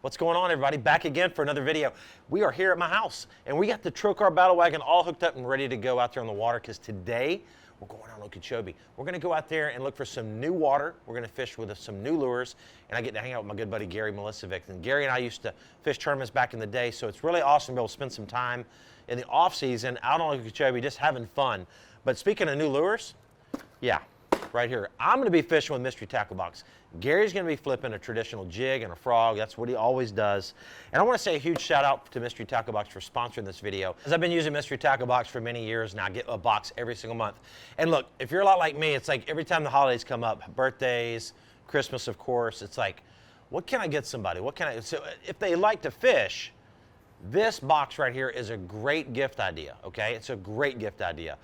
What's going on, everybody? Back again for another video. We are here at my house, and we got the Trocar Battle Wagon all hooked up and ready to go out there on the water, because today we're going out on OKEECHOBEE. We're gonna go out there and look for some new water. We're gonna fish with some new lures, and I get to hang out with my good buddy, Gary Milicevic. And Gary and I used to fish tournaments back in the day, so it's really awesome to be able to spend some time in the off season out on OKEECHOBEE just having fun. But speaking of new lures, yeah, right here, I'm gonna be fishing with Mystery Tackle Box. Gary's gonna be flipping a traditional jig and a frog. That's what he always does. And I wanna say a huge shout out to Mystery Tackle Box for sponsoring this video. As I've been using Mystery Tackle Box for many years now, I get a box every single month. And look, if you're a lot like me, it's like every time the holidays come up, birthdays, Christmas, of course, it's like, what can I get somebody? What can I, so if they like to fish, this box right here is a great gift idea, okay? It's a great gift idea.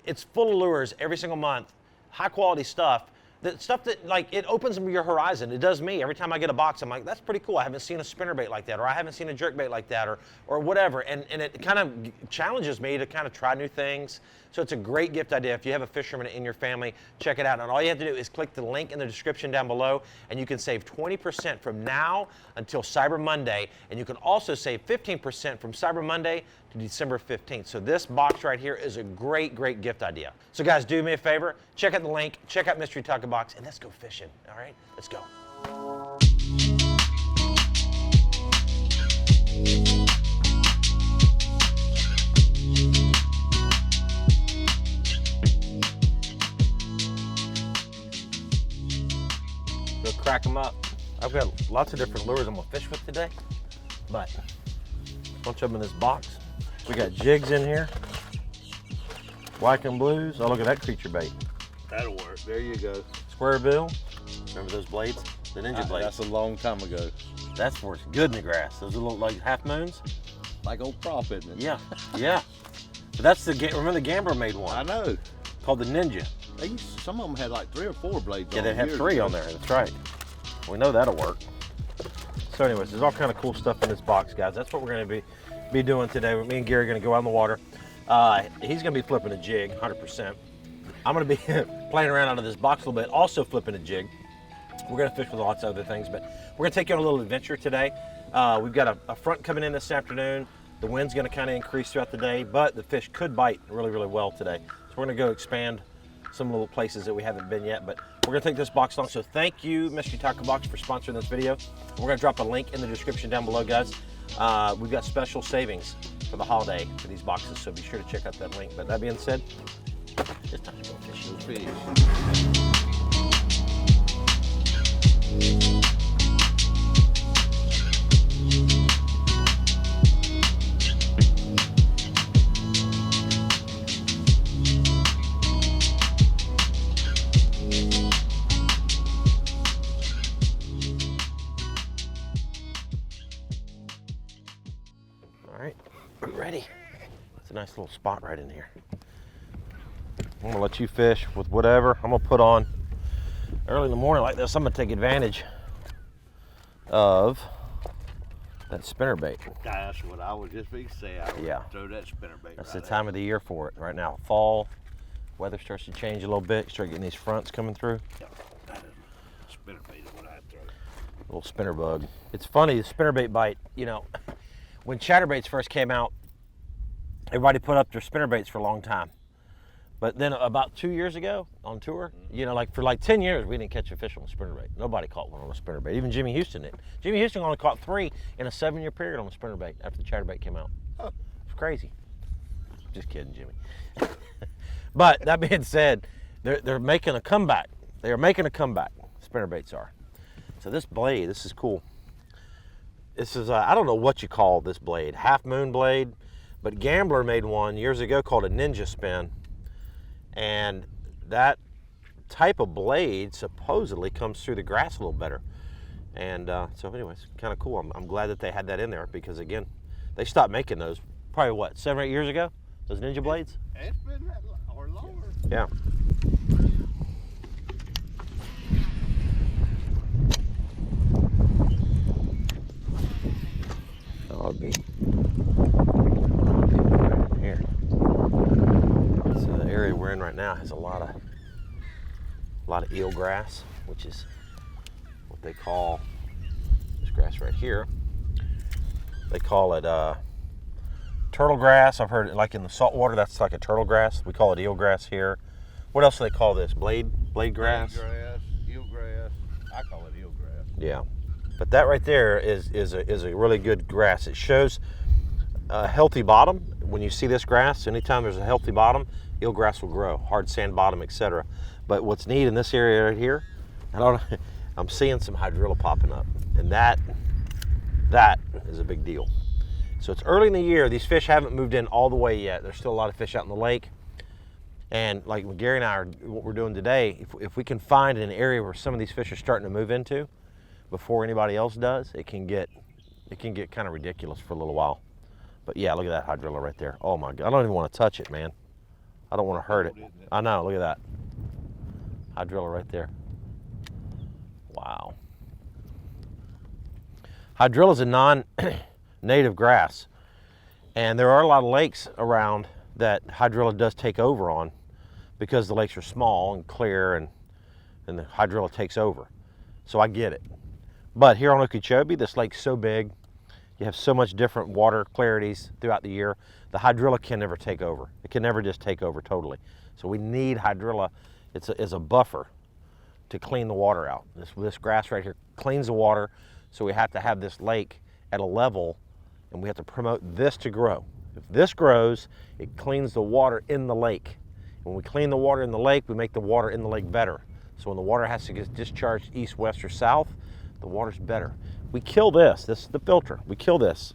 It's full of lures every single month, high quality stuff. The stuff that, like, it opens your horizon. It does me. Every time I get a box, I'm like, that's pretty cool. I haven't seen a spinnerbait like that, or I haven't seen a jerkbait like that, or whatever. And it kind of challenges me to kind of try new things. So it's a great gift idea. If you have a fisherman in your family, check it out. And all you have to do is click the link in the description down below, and you can save 20% from now until Cyber Monday. And you can also save 15% from Cyber Monday to December 15th. So this box right here is a great, great gift idea. So guys, do me a favor, check out the link, check out Mystery Tackle Box, and let's go fishing, all right? Let's go. Go crack them up. I've got lots of different lures I'm gonna fish with today, but a bunch of them in this box. We got jigs in here, black and blues. Oh, look at that creature bait. That'll work. There you go. Square bill. Remember those blades? The ninja blades. That's a long time ago. That's where it's good in the grass. Those little like half moons. Like old prop, isn't it? Yeah, yeah. But that's the, remember the Gambler made one? I know. Called the Ninja. They used, some of them had like 3 or 4 blades Yeah, on they have 3 on there, that's right. We know that'll work. So anyways, there's all kind of cool stuff in this box, guys. That's what we're gonna be doing today. Me and Gary are gonna go out in the water. He's gonna be flipping a jig, 100%. I'm gonna be playing around out of this box a little bit, also flipping a jig. We're gonna fish with lots of other things, but we're gonna take you on a little adventure today. We've got a front coming in this afternoon. The wind's gonna kind of increase throughout the day, but the fish could bite really, really well today. So we're gonna go expand some little places that we haven't been yet, but we're gonna take this box long. So thank you, Mystery Tackle Box, for sponsoring this video. We're gonna drop a link in the description down below, guys. We've got special savings for the holiday for these boxes, so be sure to check out that link. But that being said, it's time to go fishing. All right, we're ready. It's a nice little spot right in here. I'm gonna let you fish with whatever. I'm gonna put on early in the morning like this. I'm gonna take advantage of that spinnerbait. That's what I was just going to say. I would throw that spinnerbait. That's right the time of the year for it right now. Fall, weather starts to change a little bit. You start getting these fronts coming through. Yeah, that is spinnerbait is what I throw. Little spinner bug. It's funny, the spinnerbait bite, you know, when chatterbaits first came out, everybody put up their spinnerbaits for a long time. But then about 2 years ago on tour, you know, like for like 10 years, we didn't catch a fish on a spinnerbait. Nobody caught one on a spinnerbait. Even Jimmy Houston did. Jimmy Houston only caught 3 in a 7-year period on a spinnerbait after the chatterbait came out. Oh, it's crazy. Just kidding, Jimmy. But that being said, they're making a comeback. They are making a comeback. Spinnerbaits are. So this blade, this is cool. This is, I don't know what you call this blade, half moon blade, but Gambler made one years ago called a Ninja Spin. And that type of blade supposedly comes through the grass a little better. And so anyways, kind of cool. I'm glad that they had that in there, because again, they stopped making those probably what, 7 or 8 years ago? Those Ninja blades? It's been that or longer. Yeah. Oh, it'd be right here. So the area we're in right now has a lot of eelgrass, which is what they call, grass right here. They call it turtle grass. I've heard it like in the salt water, that's like a turtle grass. We call it eel grass here. What else do they call this? Blade grass? Blade grass, eel grass. I call it eel grass. Yeah, but that right there is a really good grass. It shows a healthy bottom. When you see this grass, anytime there's a healthy bottom, eel grass will grow, hard sand bottom, etc. But what's neat in this area right here, I'm seeing some hydrilla popping up, and that is a big deal. So it's early in the year. These fish haven't moved in all the way yet. There's still a lot of fish out in the lake. And like Gary and I are, what we're doing today, if we can find an area where some of these fish are starting to move into before anybody else does, it can get kind of ridiculous for a little while. But yeah, look at that hydrilla right there. Oh my God, I don't even want to touch it, man. I don't want to hurt it. I know, look at that. Hydrilla right there. Wow. Hydrilla is a non-native grass, and there are a lot of lakes around that hydrilla does take over on because the lakes are small and clear, and the hydrilla takes over. So I get it. But here on Okeechobee, this lake's so big, you have so much different water clarities throughout the year, the hydrilla can never take over. It can never just take over totally. So we need hydrilla. It's a buffer to clean the water out. This grass right here cleans the water, so we have to have this lake at a level, and we have to promote this to grow. If this grows, it cleans the water in the lake. When we clean the water in the lake, we make the water in the lake better. So when the water has to get discharged east, west, or south, the water's better. We kill this is the filter. We kill this.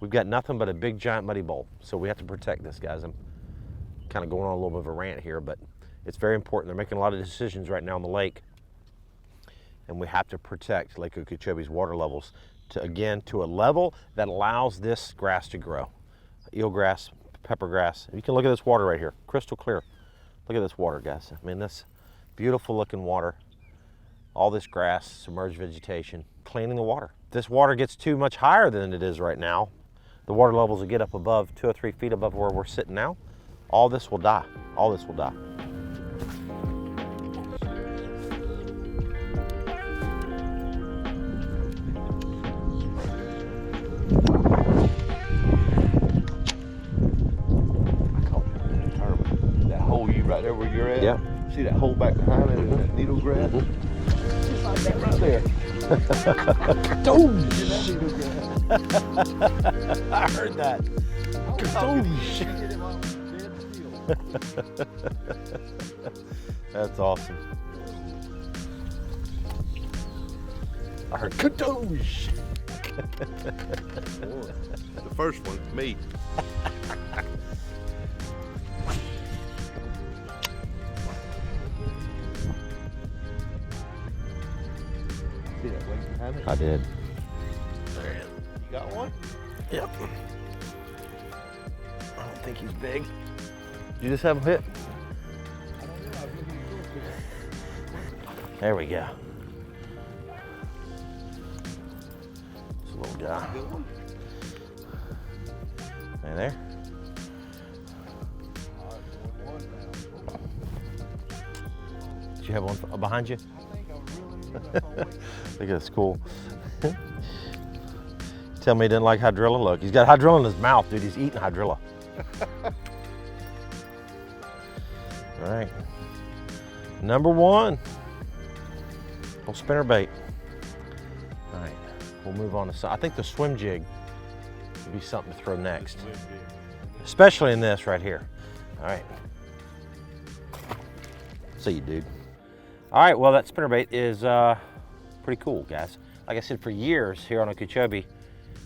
We've got nothing but a big giant muddy bowl. So we have to protect this, guys. I'm kind of going on a little bit of a rant here, but it's very important. They're making a lot of decisions right now in the lake, and we have to protect Lake Okeechobee's water levels to a level that allows this grass to grow. Eelgrass, peppergrass. You can look at this water right here, crystal clear. Look at this water, guys. I mean, this beautiful looking water, all this grass, submerged vegetation, cleaning the water. If this water gets too much higher than it is right now, the water levels will get up above 2 or 3 feet above where we're sitting now. All this will die. All this will die. That hole right there where you're at? Yeah. See that hole back behind it and that needle grass? Just like that right there. I heard that. That's awesome. I heard kadoosh. The first one, me. See that wing behind it? I did. You got one? Yep. I don't think he's big. Did you just have him hit? There we go. It's a little guy. Hey there. Did you have one behind you? Look at this, cool. Tell me he didn't like hydrilla. Look, he's got hydrilla in his mouth, dude. He's eating hydrilla. All right. Number one. Little spinnerbait. All right. We'll move on to, I think the swim jig would be something to throw next. Especially in this right here. All right. See you, dude. All right, well, that spinnerbait is pretty cool, guys. Like I said, for years here on Okeechobee,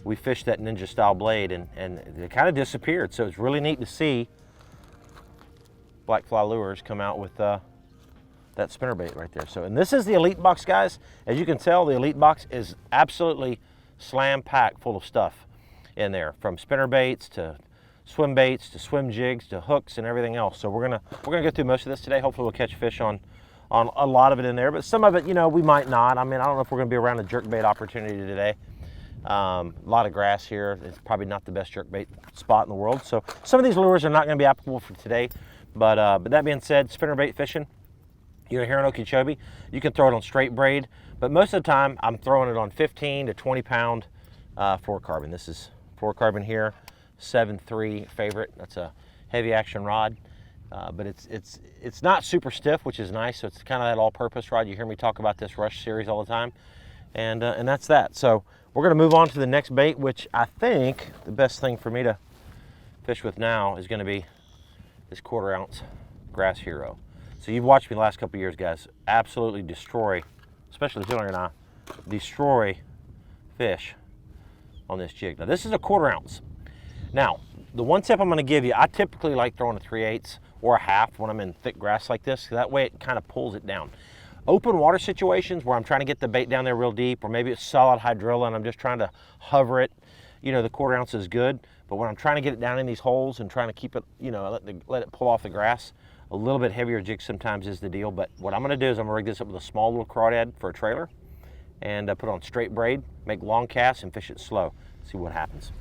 we fished that ninja style blade, and it kind of disappeared. So it's really neat to see Black Fly Lures come out with that spinnerbait right there. So, and this is the Elite Box, guys. As you can tell, the Elite Box is absolutely slam-packed full of stuff in there, from spinnerbaits to swim baits to swim jigs to hooks and everything else. So we're gonna go through most of this today. Hopefully we'll catch fish on a lot of it in there, but some of it, you know, we might not. I mean, I don't know if we're gonna be around a jerkbait opportunity today. A lot of grass here. It's probably not the best jerkbait spot in the world. So some of these lures are not gonna be applicable for today, but that being said, spinnerbait fishing, you're here in Okeechobee, you can throw it on straight braid, But most of the time, I'm throwing it on 15 to 20 pound fluorocarbon. This is fluorocarbon here, 7.3 favorite. That's a heavy action rod, but it's not super stiff, which is nice. So it's kind of that all-purpose rod. You hear me talk about this Rush series all the time, and that's that. So we're gonna move on to the next bait, which I think the best thing for me to fish with now is gonna be this 1/4 ounce Grass Hero. So you've watched me the last couple of years, guys, absolutely destroy, especially Taylor and I, destroy fish on this jig. Now this is a 1/4 ounce. Now, the one tip I'm gonna give you, I typically like throwing a 3/8 or a half when I'm in thick grass like this. That way it kind of pulls it down. Open water situations where I'm trying to get the bait down there real deep, or maybe it's solid hydrilla and I'm just trying to hover it, you know, the 1/4 ounce is good. But when I'm trying to get it down in these holes and trying to keep it, you know, let it pull off the grass, a little bit heavier jig sometimes is the deal. But what I'm gonna do is I'm gonna rig this up with a small little crawdad for a trailer and put on straight braid, make long casts and fish it slow. See what happens.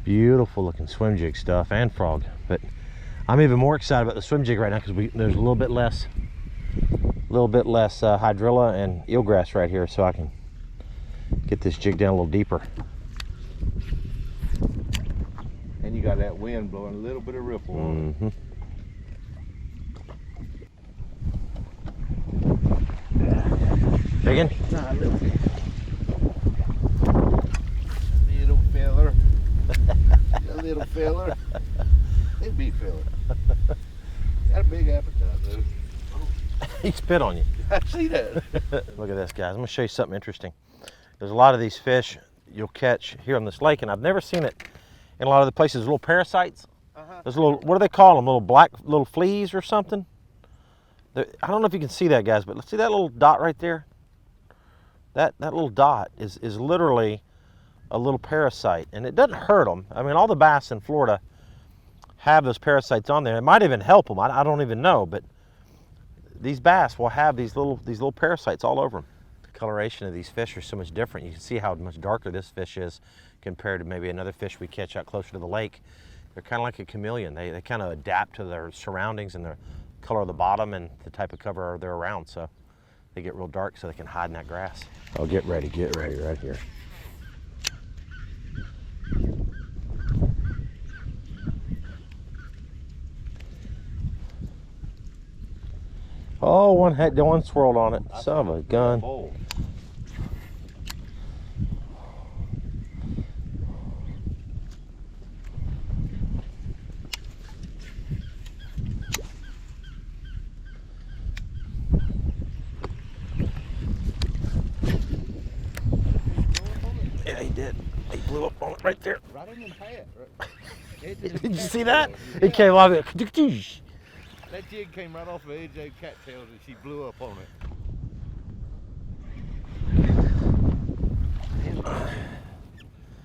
Beautiful looking swim jig stuff and frog. But I'm even more excited about the swim jig right now because there's a little bit less hydrilla and eelgrass right here, so I can get this jig down a little deeper. And you got that wind blowing a little bit of ripple on it. Big one? Nah, little feller. A little feller. Big beef feller. Got a big appetite, dude. He spit on you. I see that. Look at this, guys. I'm gonna show you something interesting. There's a lot of these fish you'll catch here on this lake, and I've never seen it in a lot of the places. Little parasites. There's little, what do they call them? Little fleas or something? I don't know if you can see that, guys, but let's see that little dot right there. That little dot is literally a little parasite, and it doesn't hurt them. I mean, all the bass in Florida have those parasites on there. It might even help them. I don't even know, but these bass will have these little parasites all over them. The coloration of these fish are so much different. You can see how much darker this fish is compared to maybe another fish we catch out closer to the lake. They're kind of like a chameleon. They kind of adapt to their surroundings and the color of the bottom and the type of cover they're around. So they get real dark so they can hide in that grass. Oh, get ready right here. Oh, one swirled on it. Son of a gun. Yeah, he did. He blew up on it right there. Right in the pad. Right. Did you see that? It came off it. That jig came right off of AJ cattails and she blew up on it.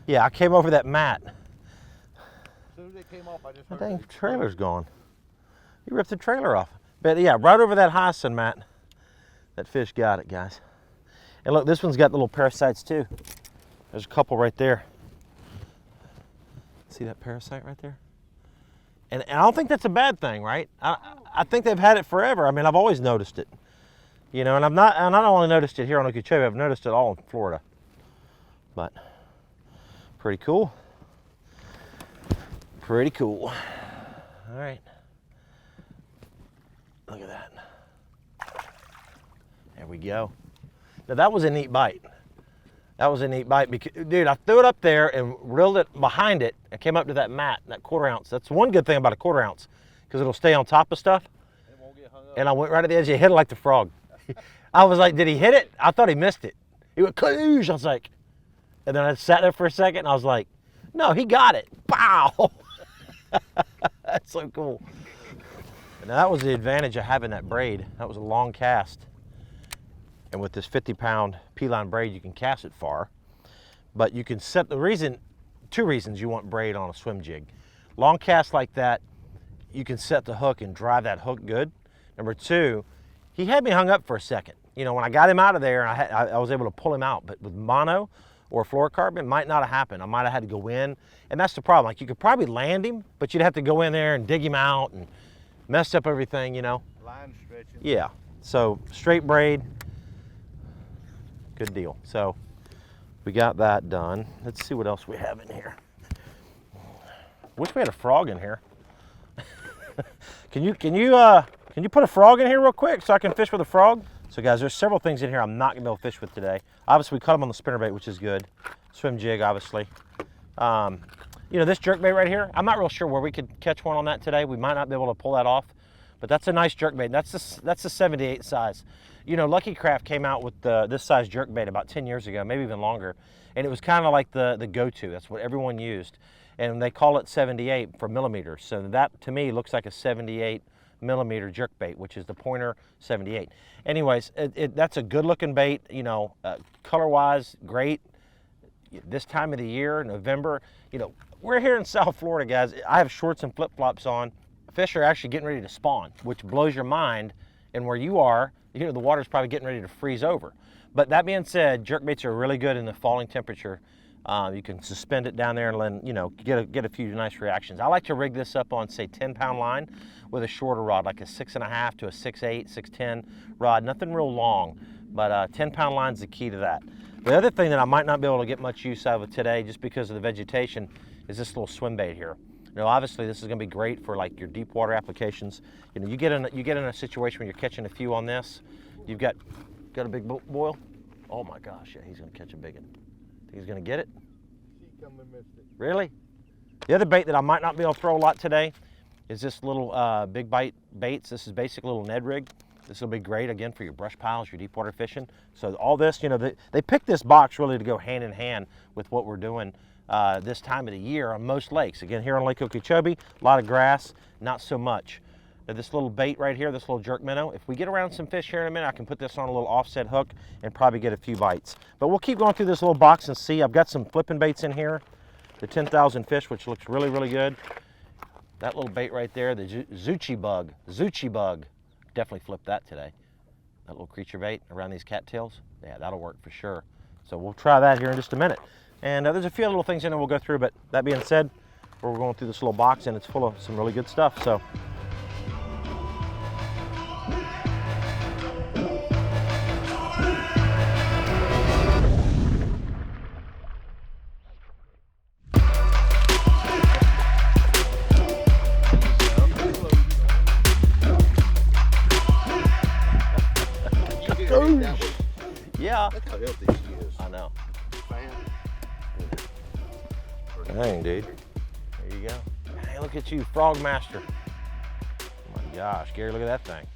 Yeah, I came over that mat. As soon as it came off, I just That heard dang it. trailer's gone. You ripped the trailer off. But yeah, right over that hyacinth mat, that fish got it, guys. And look, this one's got the little parasites too. There's a couple right there. See that parasite right there? And I don't think that's a bad thing, right? I think they've had it forever. I mean, I've always noticed it. You know, and I've not only noticed it here on Okeechobee, I've noticed it all in Florida. But pretty cool. Pretty cool. All right. Look at that. There we go. Now that was a neat bite. That was a neat bite because, dude, I threw it up there and reeled it behind it. I came up to that mat, that 1/4 ounce. That's one good thing about a 1/4 ounce, because it'll stay on top of stuff. It won't get hung up. And I went right at the edge. He hit it like the frog. I was like, did he hit it? I thought he missed it. He went, kloosh. I was like, and then I sat there for a second and I was like, no, he got it. Pow. That's so cool. And that was the advantage of having that braid. That was a long cast. And with this 50-pound P-line braid, you can cast it far. But you can set two reasons you want braid on a swim jig. Long cast like that, you can set the hook and drive that hook good. Number two, he had me hung up for a second. You know, when I got him out of there, I was able to pull him out. But with mono or fluorocarbon, it might not have happened. I might have had to go in. And that's the problem. Like, you could probably land him, but you'd have to go in there and dig him out and mess up everything, you know. Line stretching. Yeah. So straight braid. Good deal. So we got that done. Let's see what else we have in here. Wish we had a frog in here. Can you put a frog in here real quick so I can fish with a frog? So guys, there's several things in here I'm not gonna be able to fish with today. Obviously, we caught them on the spinnerbait, which is good. Swim jig, obviously. You know, this jerkbait right here, I'm not real sure where we could catch one on that today. We might not be able to pull that off, but that's a nice jerkbait. That's the 78 size. You know, Lucky Craft came out with this size jerkbait about 10 years ago, maybe even longer, and it was kind of like the go-to. That's what everyone used, and they call it 78 for millimeters. So that to me looks like a 78 millimeter jerkbait, which is the pointer 78. Anyways, that's a good-looking bait. You know, color-wise, great. This time of the year, November, you know, we're here in South Florida, guys. I have shorts and flip-flops on. Fish are actually getting ready to spawn, which blows your mind. And where you are, you know, the water's probably getting ready to freeze over. But that being said, jerkbaits are really good in the falling temperature. You can suspend it down there and then, you know, get a few nice reactions. I like to rig this up on, say, 10-pound line with a shorter rod, like a 6.5 to a 6.8, 6.10 rod. Nothing real long, but 10-pound line's the key to that. The other thing that I might not be able to get much use out of today, just because of the vegetation, is this little swim bait here. You know, obviously this is going to be great for like your deep water applications. You know, you get in a situation when you're catching a few on this. You've got a big boil. Oh my gosh, yeah, he's going to catch a big one. Think he's going to get it? Really? The other bait that I might not be able to throw a lot today is this little big bite baits. This is basically a little Ned rig. This will be great, again, for your brush piles, your deep water fishing. So all this, you know, they picked this box really to go hand in hand with what we're doing this time of the year on most lakes. Again, here on Lake Okeechobee, a lot of grass, not so much. Now, this little bait right here, this little jerk minnow, if we get around some fish here in a minute, I can put this on a little offset hook and probably get a few bites. But we'll keep going through this little box and see. I've got some flipping baits in here, the 10,000 fish, which looks really, really good. That little bait right there, the Zuchi bug. Definitely flip that today. That little creature bait around these cattails, yeah, that'll work for sure. So we'll try that here in just a minute. And there's a few other little things in there we'll go through, but that being said, we're going through this little box and it's full of some really good stuff. So. Yeah. Look how healthy she is. I know. Dang, dude. There you go. Hey, look at you, Frog Master. Oh my gosh, Gary, look at that thing.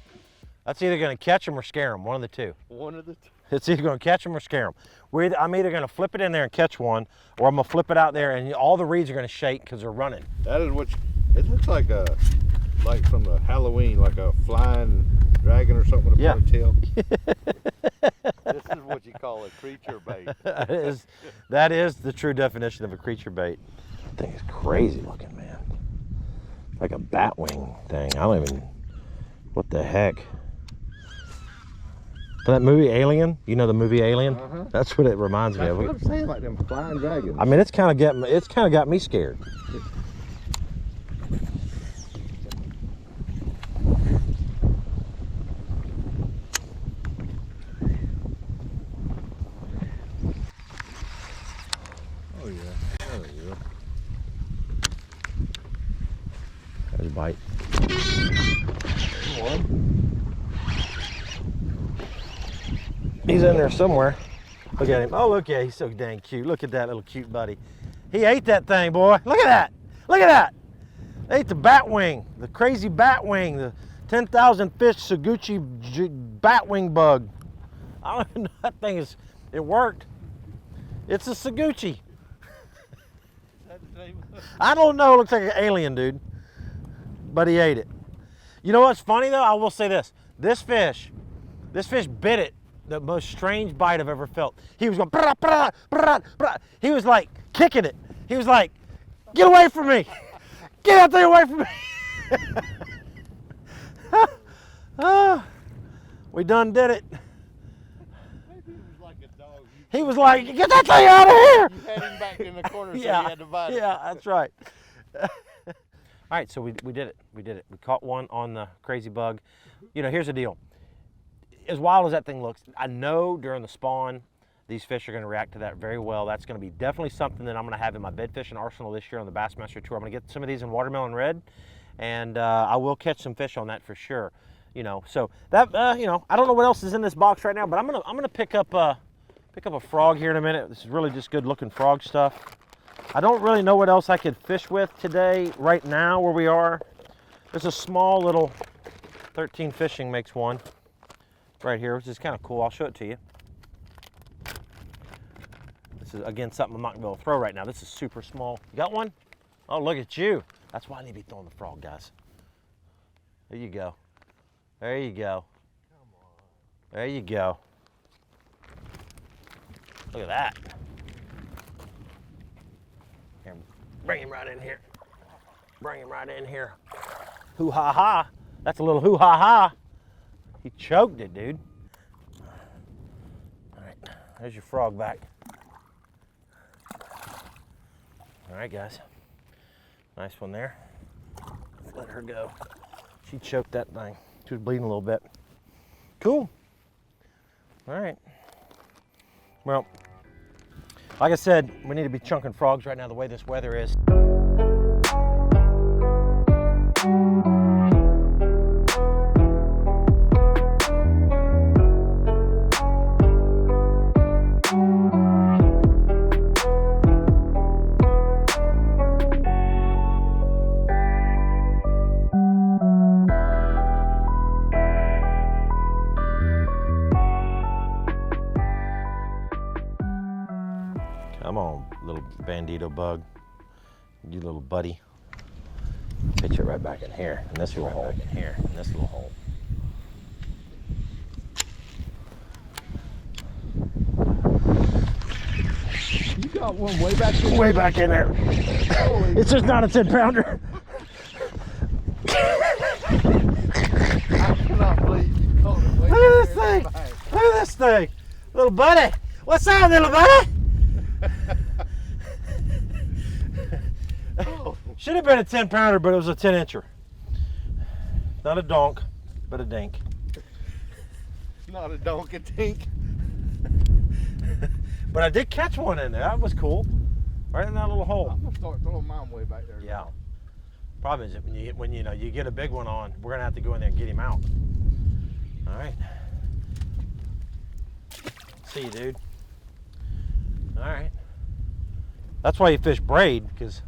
That's either going to catch them or scare them, one of the two. One of the two. It's either going to catch them or scare them. I'm either going to flip it in there and catch one, or I'm going to flip it out there and all the reeds are going to shake because they're running. That is what it looks like like from the Halloween, like a flying dragon or something with a ponytail. This is what you call a creature bait. that is the true definition of a creature bait. That thing is crazy looking, man. Like a bat wing thing. I don't even, what the heck? That movie Alien, you know the movie Alien? That's what it reminds me of. That's what I'm saying, like them flying dragons. I mean, it's kind of got me scared. Oh yeah, there we go. There's a bite. He's in there somewhere. Look at him. Oh, look at him. He's so dang cute. Look at that little cute buddy. He ate that thing, boy. Look at that. Look at that. They ate the bat wing, the crazy bat wing, the 10,000 fish Saguchi bat wing bug. I don't even know, that thing is, it worked. It's a Saguchi. I don't know, it looks like an alien, dude. But he ate it. You know what's funny though? I will say this. This fish bit it. The most strange bite I've ever felt. He was going, brah, brah, brah, brah. He was like kicking it. He was like, get away from me. Get that thing away from me. We done did it. Maybe he was like a dog. He was like, get that thing out of here. You had him back in the corner so Yeah, you had to bite it. yeah, that's right. All right, so we did it. We did it. We caught one on the crazy bug. You know, here's the deal. As wild as that thing looks, I know during the spawn These fish are going to react to that very well. That's going to be definitely something that I'm going to have in my bed fishing arsenal this year on the Bassmaster Tour. I'm going to get some of these in watermelon red, and I will catch some fish on that for sure. You know, so that you know, I don't know what else is in this box right now, but I'm gonna pick up a frog here in a minute. This is really just good looking frog stuff. I don't really know what else I could fish with today. Right now, where we are, there's a small little 13 fishing makes one right here, which is kind of cool. I'll show it to you. This is, again, something I'm not going to be able to throw right now. This is super small. You got one? Oh, look at you. That's why I need to be throwing the frog, guys. There you go. There you go. Come on. There you go. Look at that. Here, bring him right in here. Bring him right in here. Hoo-ha-ha. That's a little hoo-ha-ha. He choked it, dude. All right, there's your frog back. All right, guys. Nice one there. Let's let her go. She choked that thing. She was bleeding a little bit. Cool. All right. Well, like I said, we need to be chunking frogs right now the way this weather is. Come on, little bandito bug. You little buddy. Pitch it right back in here, in this little hole. In here, in this little hole. You got one way back in there? Way back in there. It's just not a 10-pounder. I cannot believe you caught it way Look at this back thing. there. Look at this thing. Little buddy. What's up, little buddy? Should have been a 10-pounder, but it was a 10-incher. Not a donk, but a dink. Not a donkey tink. But I did catch one in there. That was cool. Right in that little hole. I'm gonna start throwing mine way back there. Yeah. Problem is when you get a big one on, we're gonna have to go in there and get him out. All right. See you, dude. All right. That's why you fish braid, because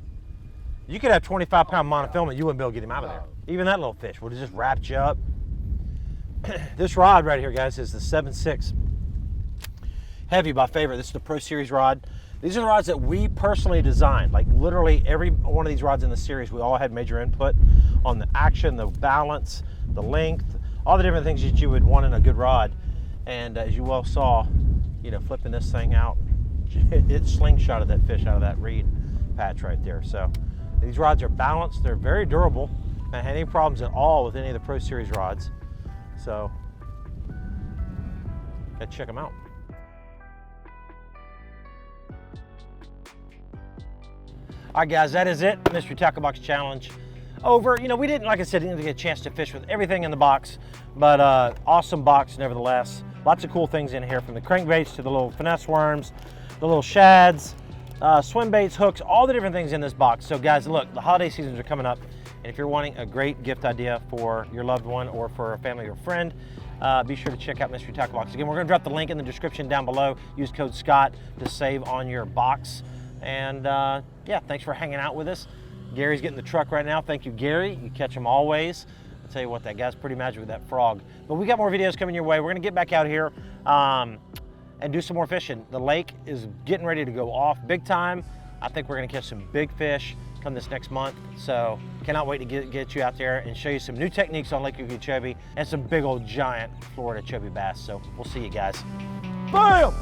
you could have 25-pound monofilament, you wouldn't be able to get him out of there. Even that little fish would have just wrapped you up. This rod right here, guys, is the 7.6 Heavy by Favorite. This is the Pro Series rod. These are the rods that we personally designed. Like literally every one of these rods in the series, we all had major input on the action, the balance, the length, all the different things that you would want in a good rod. And as you well saw, you know, flipping this thing out, it slingshotted that fish out of that reed patch right there. So these rods are balanced, they're very durable. I haven't had any problems at all with any of the Pro Series rods. So, gotta check them out. All right, guys, that is it. Mystery Tackle Box Challenge over. You know, we didn't, like I said, didn't get a chance to fish with everything in the box, but awesome box nevertheless. Lots of cool things in here, from the crankbaits to the little finesse worms, the little shads, swim baits, hooks, all the different things in this box. So guys, look, the holiday seasons are coming up, and if you're wanting a great gift idea for your loved one or for a family or friend, be sure to check out Mystery Tackle Box. Again, we're gonna drop the link in the description down below. Use code Scott to save on your box. And yeah, thanks for hanging out with us. Gary's getting the truck right now. Thank you, Gary. You catch him always. I'll tell you what, that guy's pretty magic with that frog. But we got more videos coming your way. We're gonna get back out here and do some more fishing. The lake is getting ready to go off big time. I think we're gonna catch some big fish come this next month. So cannot wait to get you out there and show you some new techniques on Lake Okeechobee and some big old giant Florida Chobie bass. So we'll see you guys. Bam!